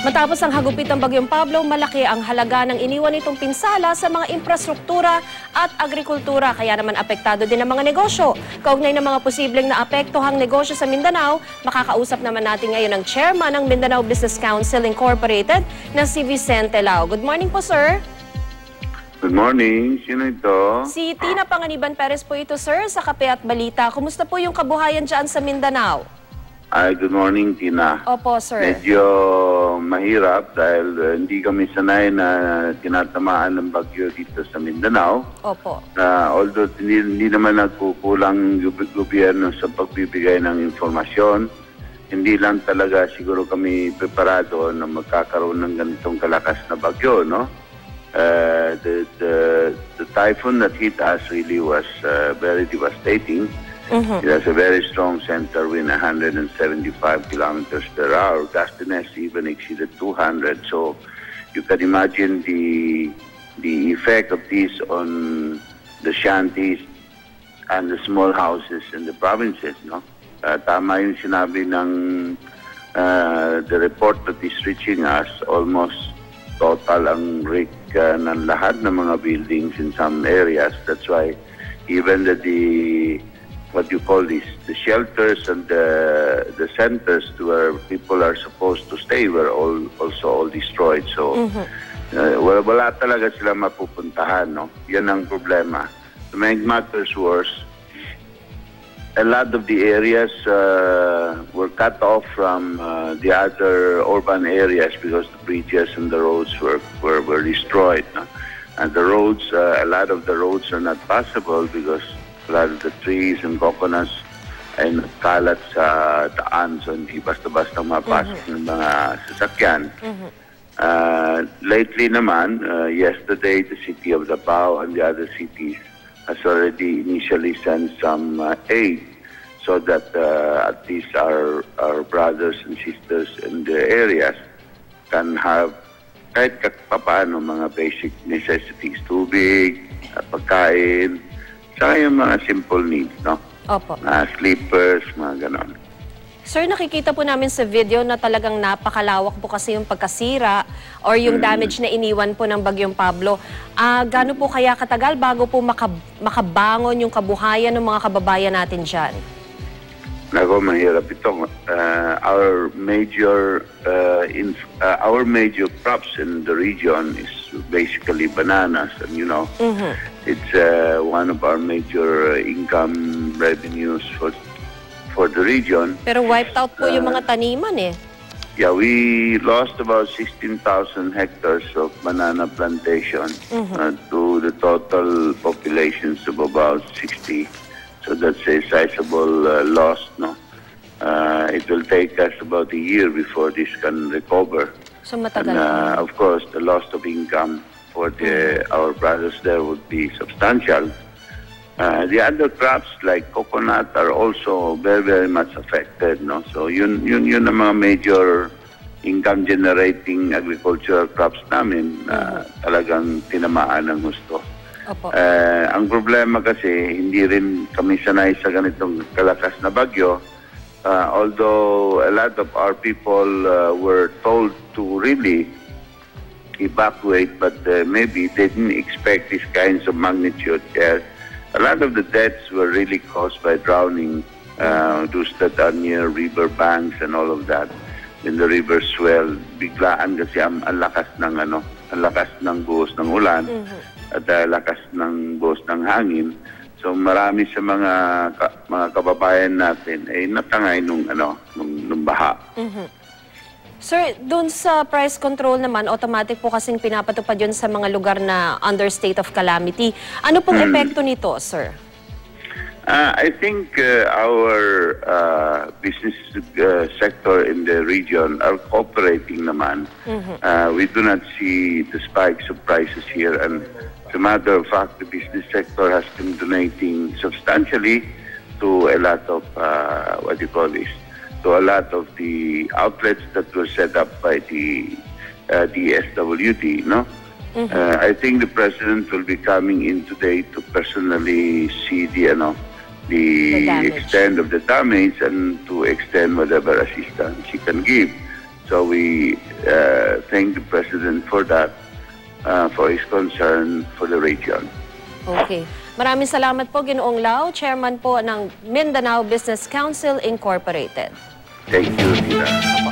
Matapos ang hagupit ng Bagyong Pablo, malaki ang halaga ng iniwan nitong pinsala sa mga infrastruktura at agrikultura. Kaya naman apektado din ang mga negosyo. Kaugnay ng mga posibleng naapektuhang negosyo sa Mindanao, makakausap naman natin ngayon ang chairman ng Mindanao Business Council Incorporated na si Vicente Lao. Good morning po, sir. Good morning. Sino ito? Si Tina Panganiban Perez po ito, sir, sa Kape at Balita. Kumusta po yung kabuhayan dyan sa Mindanao? Ay, good morning, Tina. Opo, sir. Medyo mahirap dahil hindi kami sanay na tinatamaan ng bagyo dito sa Mindanao. Opo. Although hindi naman nagkukulang gobyerno sa pagbibigay ng informasyon, hindi lang talaga siguro kami preparado na magkakaroon ng ganitong kalakas na bagyo, no? The typhoon that hit us really was very devastating. It has a very strong center wind, 175 kilometers per hour. Gustiness even exceeded 200. So you can imagine the effect of this on the shanties and the small houses in the provinces. No, tama yung sinabi ng the report that is reaching us. Almost total ang rate ng lahat ng mga buildings in some areas. That's why even what you call this, the shelters and the centers where people are supposed to stay were also all destroyed. So, wala talaga sila mapupuntahan, no? Yan ang problema. To make matters worse, a lot of the areas were cut off from the other urban areas because the bridges and the roads were destroyed. No? And the roads, a lot of the roads are not passable because a lot of the trees and coconuts ay nagkalat sa daan, so hindi basta-basta mapasok ng mga sasakyan. Lately naman, yesterday, the city of Davao and the other cities has already initially sent some aid so that at least our brothers and sisters in the areas can have kahit papaano mga basic necessities, tubig, pagkain, saka yung mga simple needs, no? Opo. Sleepers, mga ganon. Sir, nakikita po namin sa video na talagang napakalawak po kasi yung pagkasira or yung damage na iniwan po ng Bagyong Pablo. Gaano po kaya katagal bago po makabangon yung kabuhayan ng mga kababayan natin dyan? Naku, mahirap ito. Our major crops in the region is basically bananas, and you know, it's one of our major income revenues for the region. Pero wiped out po yung mga taniman eh. Yeah, we lost about 16,000 hectares of banana plantation to the total populations of about 60. So that's a sizable loss, no? It will take us about a year before this can recover. So matagal. And of course, the loss of income for our brothers there would be substantial. The other crops like coconut are also very, very much affected, no? So yun ang mga major income generating agricultural crops namin talagang tinamaan ng gusto. Opo. Ang problema kasi, hindi rin kami sanay sa ganitong kalakas na bagyo. Although a lot of our people were told to really evacuate, but maybe they didn't expect these kinds of magnitude. A lot of the deaths were really caused by drowning, those that are near river banks and all of that. When the river swell, biglaan kasi ang lakas ng buhos ng ulan. At lakas ng buhos ng hangin. So marami sa mga kababayan natin ay natangay nung baha. Sir, doon sa price control naman, automatic po kasing pinapatupad yun sa mga lugar na under state of calamity. Ano pong epekto nito, sir? I think our business sector in the region are cooperating naman. We do not see the spikes of prices here, and as a matter of fact, the business sector has been donating substantially to a lot of to a lot of the outlets that were set up by the DSWD, no? I think the president will be coming in today to personally see the extent of the damage and to extend whatever assistance he can give. So we thank the President for that, for his concern for the region. Okay. Maraming salamat po, Ginoong Lau, Chairman po ng Mindanao Business Council Incorporated. Thank you, Tita.